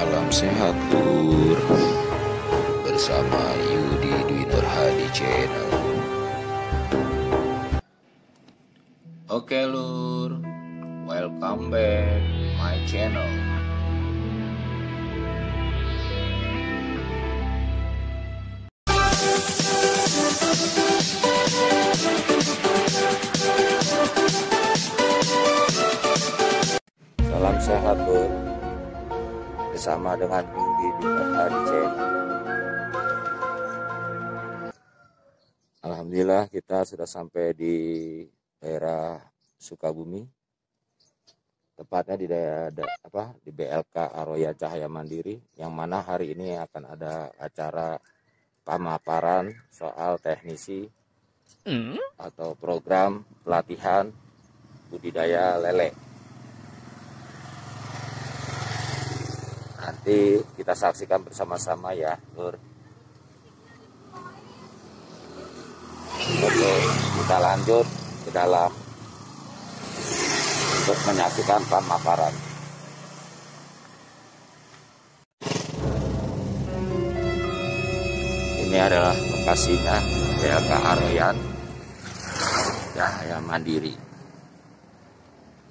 Salam sehat Lur, bersama Yudi Dwi Nurhadi Channel. Oke Lur, welcome back my channel. Salam sehat Lur, bersama dengan Yudi Dwi Nurhadi Channel. Alhamdulillah kita sudah sampai di daerah Sukabumi, tepatnya di daerah di BLK Aroya Cahaya Mandiri, yang mana hari ini akan ada acara pemaparan soal teknisi atau program pelatihan budidaya lele. Nanti kita saksikan bersama-sama ya Lur. Oke, kita lanjut ke dalam untuk menyaksikan pemaparan. Ini adalah lokasinya BLK Aroyan Cahaya Mandiri,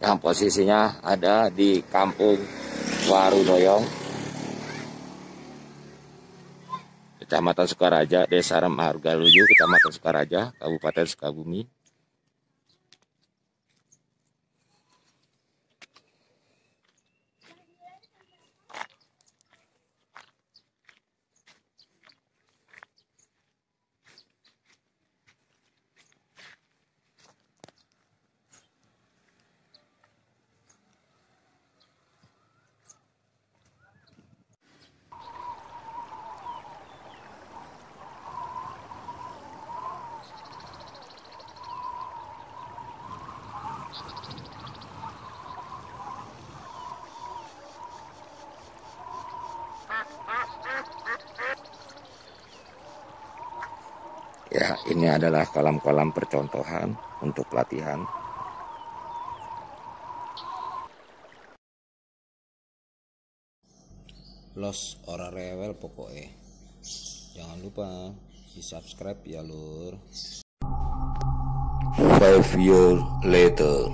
yang posisinya ada di Kampung Warudoyong, Kecamatan Sukaraja, Desa Margaluyu, Kecamatan Sukaraja, Kabupaten Sukabumi. Ya, ini adalah kolam-kolam percontohan untuk pelatihan. Los ora rewel pokoknya. Jangan lupa di subscribe ya Lur. 5 years later.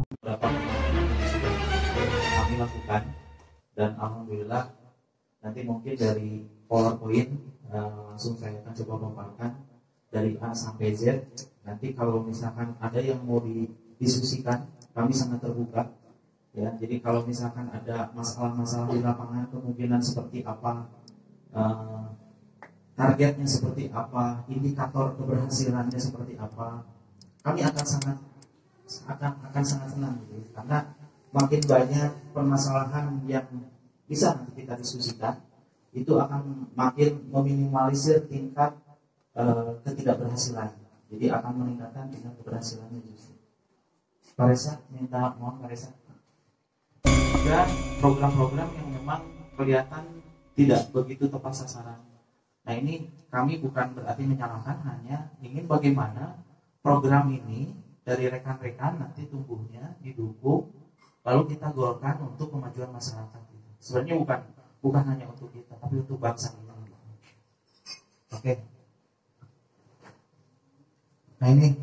Beberapa sudah kami lakukan, dan alhamdulillah nanti mungkin dari PowerPoint langsung saya akan coba memaparkan dari A sampai Z. Nanti kalau misalkan ada yang mau didiskusikan, kami sangat terbuka ya. Jadi kalau misalkan ada masalah-masalah di lapangan, kemungkinan seperti apa, targetnya seperti apa, indikator keberhasilannya seperti apa, kami akan sangat senang gitu. Karena makin banyak permasalahan yang bisa nanti kita diskusikan, itu akan makin meminimalisir tingkat ketidakberhasilan. Jadi akan meningkatkan tingkat keberhasilannya justru. Pak Reza, minta mohon Pak Reza. Dan program-program yang memang kelihatan tidak begitu tepat sasaran. Nah ini kami bukan berarti menyalahkan, hanya ingin bagaimana program ini dari rekan-rekan nanti tumbuhnya, didukung, lalu kita golkan untuk kemajuan masyarakat. Sebenarnya bukan hanya untuk kita, tapi untuk bangsa kita. Oke. Nah ini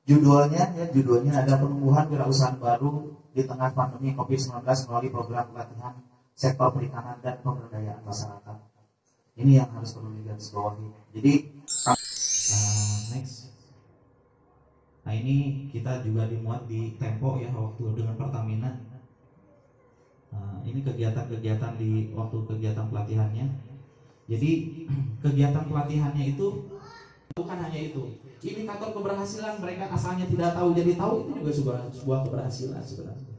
judulnya ada penumbuhan wirausaha baru di tengah pandemi COVID-19 melalui program pelatihan sektor perikanan dan pemberdayaan masyarakat. Ini yang harus perlu digarisbawahi. Jadi next. Nah ini kita juga dimuat di Tempo ya, waktu dengan Pertamina. Ini kegiatan-kegiatan di waktu kegiatan pelatihannya. Jadi kegiatan pelatihannya itu bukan hanya itu. Indikator keberhasilan mereka asalnya tidak tahu jadi tahu, itu juga sebuah keberhasilan sebenarnya.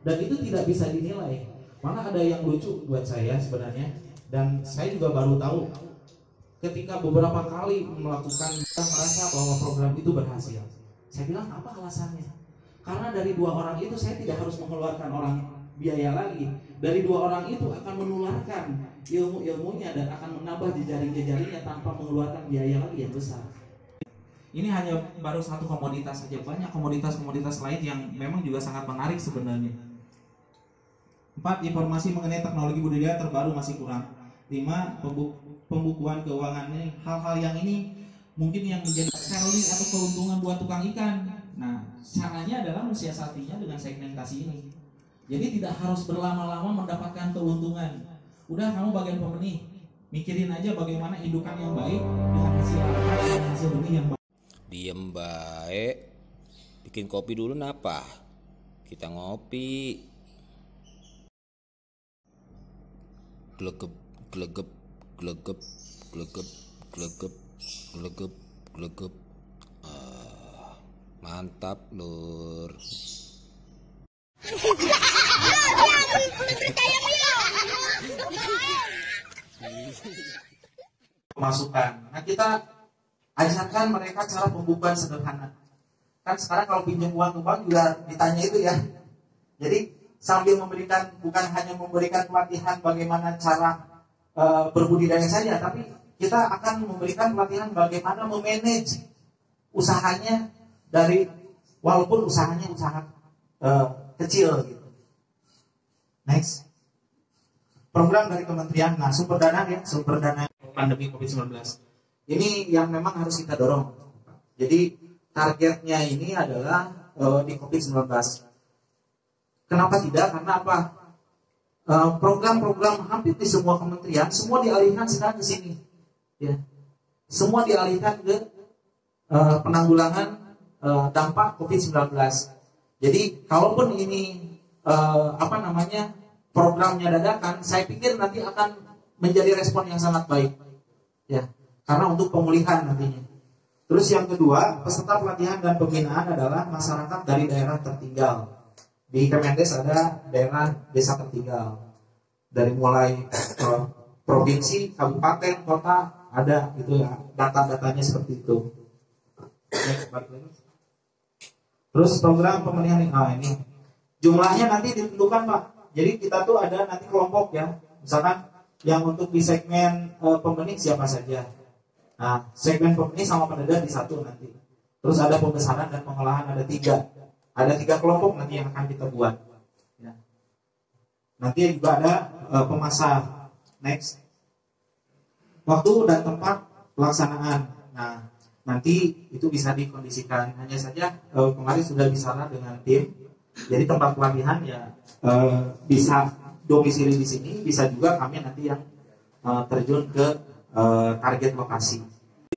Dan itu tidak bisa dinilai. Malah ada yang lucu buat saya sebenarnya, dan saya juga baru tahu ketika beberapa kali melakukan, kita merasa bahwa program itu berhasil. Saya bilang apa alasannya? Karena dari 2 orang itu saya tidak harus mengeluarkan biaya lagi. Dari 2 orang itu akan menularkan ilmu-ilmunya dan akan menambah jejaring-jejaringnya tanpa mengeluarkan biaya lagi yang besar. Ini hanya baru satu komoditas saja, banyak komoditas-komoditas lain yang memang juga sangat menarik sebenarnya. 4. Informasi mengenai teknologi budidaya terbaru masih kurang. 5. Pembukuan keuangannya. Hal-hal yang ini mungkin yang menjadi selling atau keuntungan buat tukang ikan. Nah, caranya adalah mensiasatinya dengan segmentasi ini. Jadi tidak harus berlama-lama mendapatkan keuntungan. Udah, kamu bagian pemenih, mikirin aja bagaimana indukan yang baik dengan hasil benih yang baik. Diem baik. Bikin kopi dulu napa? Kita ngopi. Glegep, glegep, glegep, glegep, glegep, glegep, glegep. Mantap, Lur. Pemasukan. Nah, kita ajarkan mereka cara pembukuan sederhana. Kan sekarang kalau pinjam uang ke bank juga ditanya itu ya. Jadi sambil memberikan, bukan hanya memberikan pelatihan bagaimana cara berbudidaya saja, tapi kita akan memberikan pelatihan bagaimana memanage usahanya dari, walaupun usahanya usaha kecil gitu. Next. Program dari kementerian, nah sumber dana pandemi COVID-19. Ini yang memang harus kita dorong. Jadi targetnya ini adalah di COVID-19. Kenapa tidak? Karena apa? Program-program hampir di semua kementerian semua dialihkan sekarang ke sini, ya. Semua dialihkan ke penanggulangan dampak COVID-19. Jadi kalaupun ini programnya dadakan, saya pikir nanti akan menjadi respon yang sangat baik, ya. Karena untuk pemulihan nantinya. Terus yang kedua, peserta pelatihan dan pembinaan adalah masyarakat dari daerah tertinggal. Di Kemendes ada daerah desa tertinggal. Dari mulai provinsi, kabupaten, kota, ada gitu ya, data-datanya seperti itu. Terus program pemilihan ini jumlahnya nanti ditentukan, Pak. Jadi kita tuh ada nanti kelompok ya. Misalkan yang untuk di segmen pembenih siapa saja. Nah, segmen pembenih sama penedar di satu nanti. Terus ada pembesaran dan pengolahan ada 3. Ada 3 kelompok nanti yang akan kita buat. Ya. Nanti juga ada pemasar. Next. Waktu dan tempat pelaksanaan. Nah, nanti itu bisa dikondisikan. Hanya saja kemarin sudah bicara dengan tim. Jadi tempat pelatihan ya bisa domisili di sini, bisa juga kami nanti yang terjun ke target lokasi.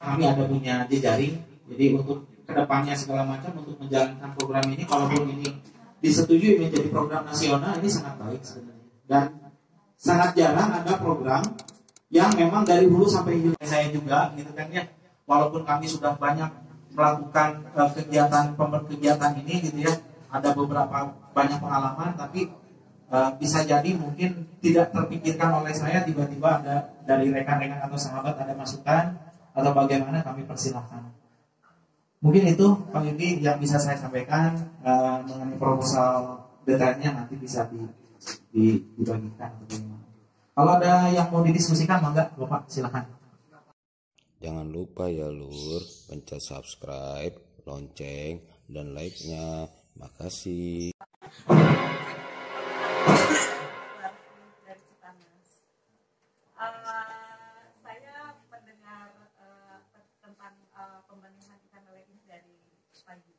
Kami ada punya jejaring. Jadi untuk kedepannya segala macam untuk menjalankan program ini, kalaupun ini disetujui menjadi program nasional, ini sangat baik sebenarnya. Dan sangat jarang ada program yang memang dari hulu sampai hilir. Saya juga gitu kan ya, walaupun kami sudah banyak melakukan kegiatan ini gitu ya, ada beberapa banyak pengalaman, tapi bisa jadi mungkin tidak terpikirkan oleh saya, tiba-tiba ada dari rekan-rekan atau sahabat ada masukan atau bagaimana, kami persilahkan. Mungkin itu Pak Yudi yang bisa saya sampaikan mengenai proposal detailnya, nanti bisa dibagikan atau bagaimana. Kalau ada yang mau didiskusikan, mangga Bapak silakan. Jangan lupa ya Lur, pencet subscribe, lonceng, dan like-nya. Makasih. Saya mendengar tentang pembenihan ikan lele ini dari pagi.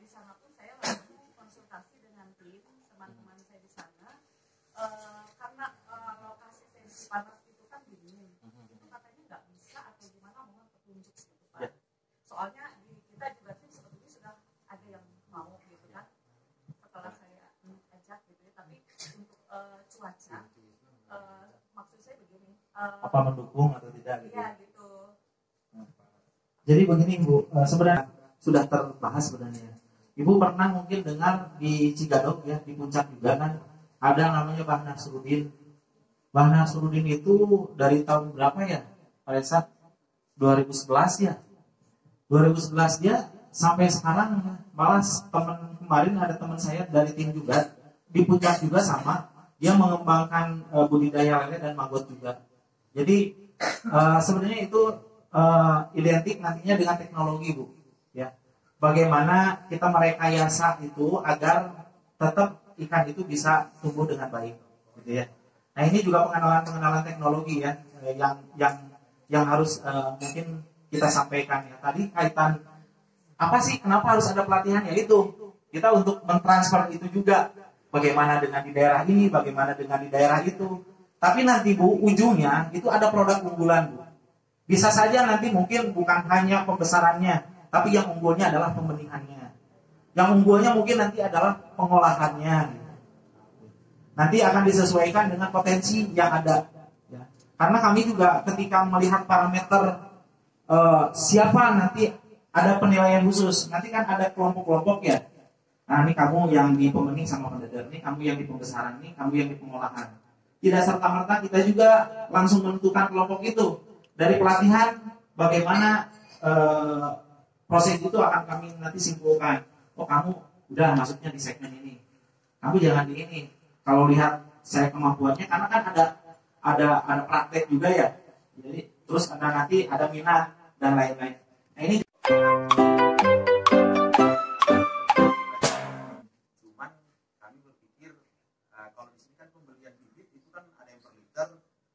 Di sana pun saya langsung konsultasi dengan tim teman-teman saya di sana, karena lokasi sensi panas itu kan dingin, itu katanya nggak bisa atau gimana, mohon petunjuk gitu Pak. Soalnya kita juga tim sebetulnya sudah ada yang mau gitu kan, setelah saya ajak gitu ya, tapi untuk cuaca, maksud saya begini, Apa mendukung atau tidak gitu? Iya gitu. Jadi begini Bu, sebenarnya sudah terbahas sebenarnya. Ibu pernah mungkin dengar di Cigadok ya, di Puncak juga kan ada namanya Mbah Nasrudin. Mbah Nasrudin itu dari tahun berapa ya? Pada saat 2011 ya. 2011 dia sampai sekarang, malah kemarin ada teman saya dari tim juga di Puncak juga sama, dia mengembangkan budidaya lele dan maggot juga. Jadi sebenarnya itu identik nantinya dengan teknologi Bu, ya. Bagaimana kita merekayasa itu agar tetap ikan itu bisa tumbuh dengan baik, gitu ya. Nah ini juga pengenalan teknologi ya, yang harus mungkin kita sampaikan ya. Tadi kaitan apa sih, kenapa harus ada pelatihan, ya itu kita untuk mentransfer itu juga, bagaimana dengan di daerah ini, bagaimana dengan di daerah itu. Tapi nanti Bu, ujungnya itu ada produk unggulan Bu. Bisa saja nanti mungkin bukan hanya pembesarannya, tapi yang unggulnya adalah pembenihannya. Yang unggulnya mungkin nanti adalah pengolahannya. Nanti akan disesuaikan dengan potensi yang ada. Ya. Karena kami juga ketika melihat parameter siapa nanti ada penilaian khusus. Nanti kan ada kelompok-kelompok ya. Nah ini kamu yang di pembenih sama pendeder, ini kamu yang di pembesaran, ini kamu yang di pengolahan. Tidak serta-merta kita juga langsung menentukan kelompok itu. Dari pelatihan bagaimana proses itu akan kami nanti simpulkan. Oh kamu udah masuknya di segmen ini, kamu jangan di ini. Kalau lihat saya kemampuannya, karena kan ada praktek juga ya. Jadi terus ada nanti ada minat dan lain-lain. Nah ini cuman kami berpikir kalau di sini kan pembelian bibit itu kan ada yang per liter,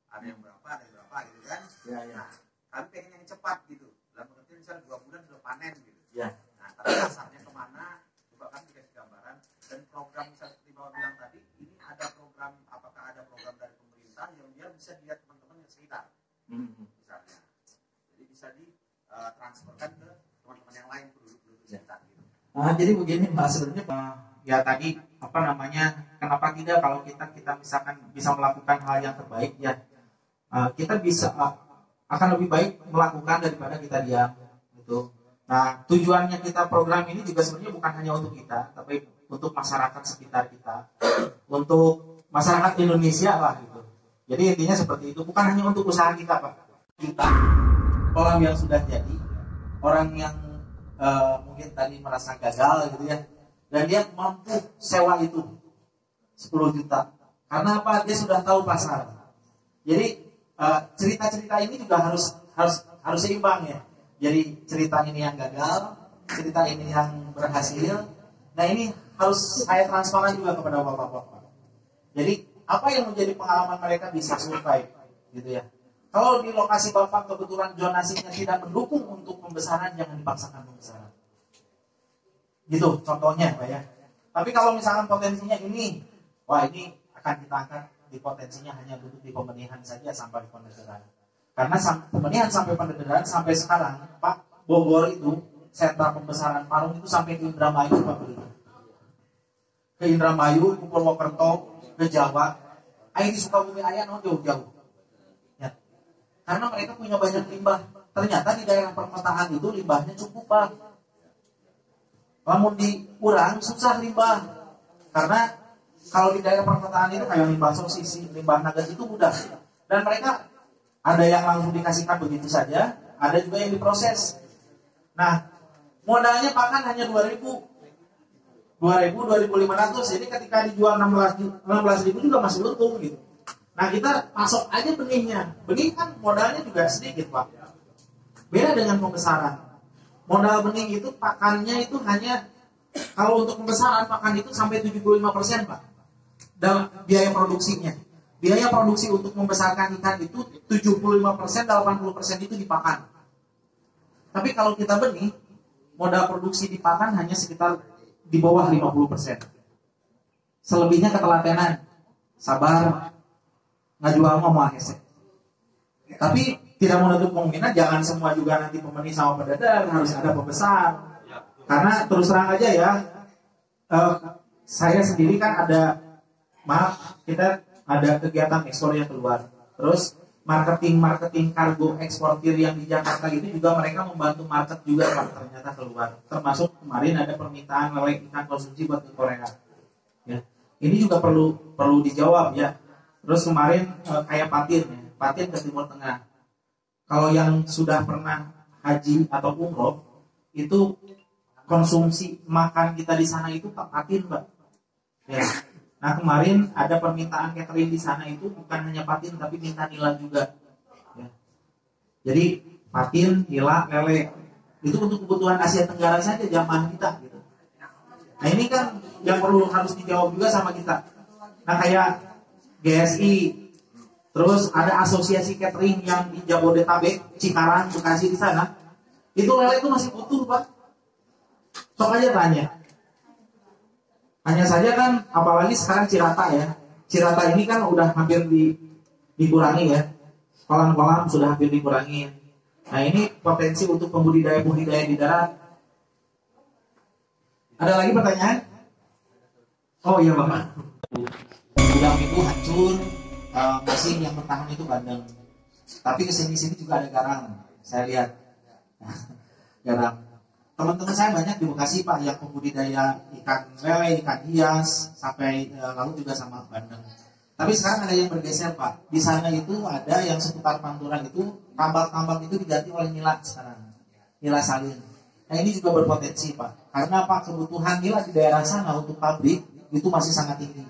ada yang berapa gitu kan. ya. Nah, kami pengen yang cepat gitu. Dalam pengertian misalnya 2 bulan sudah panen gitu. Ya. Nah, tapi dasarnya kemana? Coba kan dikasih gambaran. Dan program misalnya seperti Bapak bilang tadi, ini ada program, apakah ada program dari pemerintah yang biar bisa dilihat teman-teman yang sekitar, misalnya. Jadi bisa ditransferkan ke teman-teman yang lain, penduduk-penduduk sekitar gitu. Nah, jadi begini Pak, sebenarnya ya tadi apa namanya, kenapa tidak kalau kita misalkan bisa melakukan hal yang terbaik ya, kita bisa akan lebih baik melakukan daripada kita diam gitu. Nah tujuannya kita program ini juga sebenarnya bukan hanya untuk kita, tapi untuk masyarakat sekitar kita, untuk masyarakat Indonesia lah gitu. Jadi intinya seperti itu, bukan hanya untuk usaha kita Pak. Kita orang yang sudah jadi, orang yang mungkin tadi merasa gagal gitu ya, dan dia mampu sewa itu 10 juta. Karena apa? Dia sudah tahu pasar. Jadi cerita-cerita ini juga harus seimbang ya. Jadi cerita ini yang gagal, cerita ini yang berhasil. Nah ini harus saya transparan juga kepada bapak-bapak. Jadi apa yang menjadi pengalaman mereka bisa survive gitu ya. Kalau di lokasi bapak kebetulan zonasinya tidak mendukung untuk pembesaran, jangan dipaksakan pembesaran. Gitu contohnya Pak ya. Tapi kalau misalkan potensinya ini, wah ini akan kita angkat di potensinya hanya duduk di pembenihan saja sampai pendederan. Karena pembenihan sampai pendederan sampai sekarang Pak, Bogor itu sentra pembesaran parung itu sampai ke Indramayu Pak begitu. Ke Indramayu, ke Purwokerto, ke Jawa. Air di Sukabumi ayah jauh-jauh. Ya. Karena mereka punya banyak limbah. Ternyata di daerah perkotaan itu limbahnya cukup Pak. Namun dikurang susah limbah. Karena kalau di daerah perkotaan itu kayak limbah sosis, limbah nugget itu mudah. Dan mereka ada yang langsung dikasihkan begitu saja, ada juga yang diproses. Nah, modalnya pakan hanya 2.000, 2.500. Jadi ketika dijual 16.000 juga masih untung gitu. Nah, kita pasok aja benihnya. Benih kan modalnya juga sedikit, Pak. Beda dengan pembesaran. Modal benih itu pakannya itu hanya, kalau untuk pembesaran pakan itu sampai 75%, Pak. Dalam biaya produksinya. Biaya produksi untuk membesarkan ikan itu 75%, 80% itu dipakan. Tapi kalau kita benih, modal produksi dipakan hanya sekitar di bawah 50%. Selebihnya ketelatenan, sabar, ngajual mau hese. Tapi tidak menutup kemungkinan jangan semua juga nanti pemenih sama pendeder, harus ada pembesar. Karena terus terang aja ya, saya sendiri kan ada, kita ada kegiatan ekspor yang keluar. Terus marketing kargo eksportir yang di Jakarta itu juga mereka membantu market juga Pak, ternyata keluar. Termasuk kemarin ada permintaan lele ikan konsumsi buat ke Korea. Ya. Ini juga perlu dijawab ya. Terus kemarin kayak patin ke Timur Tengah. Kalau yang sudah pernah haji atau umroh itu konsumsi makan kita di sana itu patin Pak. Ya. Nah kemarin ada permintaan catering di sana itu bukan hanya patin tapi minta nila juga. Ya. Jadi patin, nila, lele itu untuk kebutuhan Asia Tenggara saja jamaah kita. Gitu. Nah ini kan yang perlu harus dijawab juga sama kita. Nah kayak GSI, terus ada asosiasi catering yang di Jabodetabek, Cikarang, Bekasi di sana, itu lele itu masih utuh Pak. Sok aja tanya. Hanya saja kan, apalagi sekarang Cirata ya. Cirata ini kan udah hampir dikurangi ya. Kolam-kolam sudah hampir dikurangi. Nah ini potensi untuk pembudidaya di darat. Ada lagi pertanyaan? Oh iya Bapak. Gudang itu hancur, mesin yang bertahan itu bandeng. Tapi kesini-sini juga ada garam. Saya lihat. Garam. Teman-teman saya banyak di Bekasi Pak yang pembudidaya ikan lele, ikan hias, sampai lalu juga sama bandeng. Tapi sekarang ada yang bergeser Pak. Di sana itu ada yang seputar Panturan itu tambak-tambak itu diganti oleh nila sekarang. Nila salin. Nah ini juga berpotensi Pak. Karena Pak kebutuhan nila di daerah sana untuk pabrik itu masih sangat tinggi.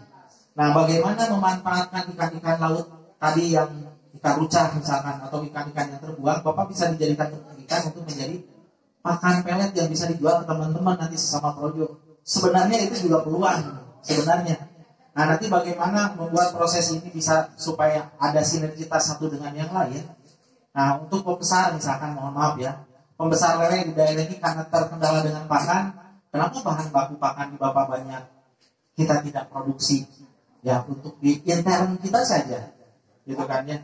Nah bagaimana memanfaatkan ikan-ikan laut tadi yang ikan rucah misalkan atau ikan-ikan yang terbuang, Bapak bisa dijadikan ikan untuk menjadi pakan pelet yang bisa dijual ke teman-teman nanti sesama projo. Sebenarnya itu juga peluang sebenarnya. Nah nanti bagaimana membuat proses ini bisa supaya ada sinergitas satu dengan yang lain. Nah untuk pembesar misalkan mohon maaf ya, pembesar lele di daerah ini karena terkendala dengan pakan, kenapa bahan baku pakan di Bapak banyak kita tidak produksi ya untuk di intern kita saja, gitu kan ya.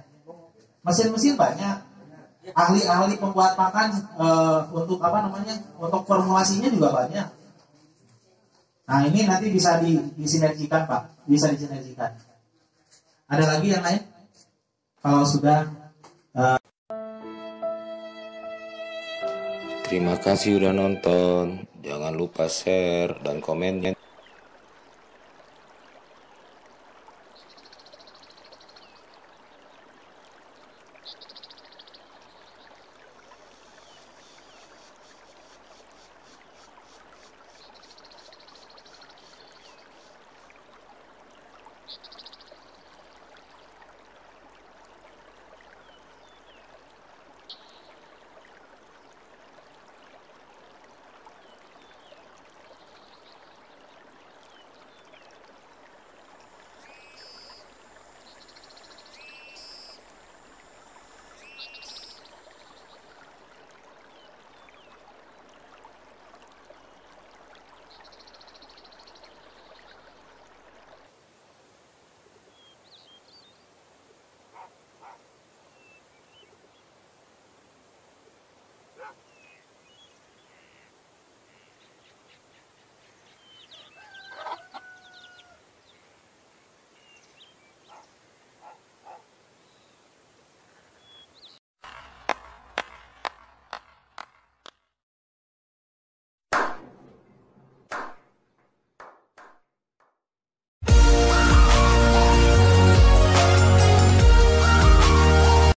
Mesin-mesin banyak, ahli-ahli pembuat pakan untuk untuk formulasinya juga banyak. Nah ini nanti bisa disinergikan Pak, bisa disinergikan. Ada lagi yang lain? Kalau sudah. Terima kasih udah nonton. Jangan lupa share dan komen.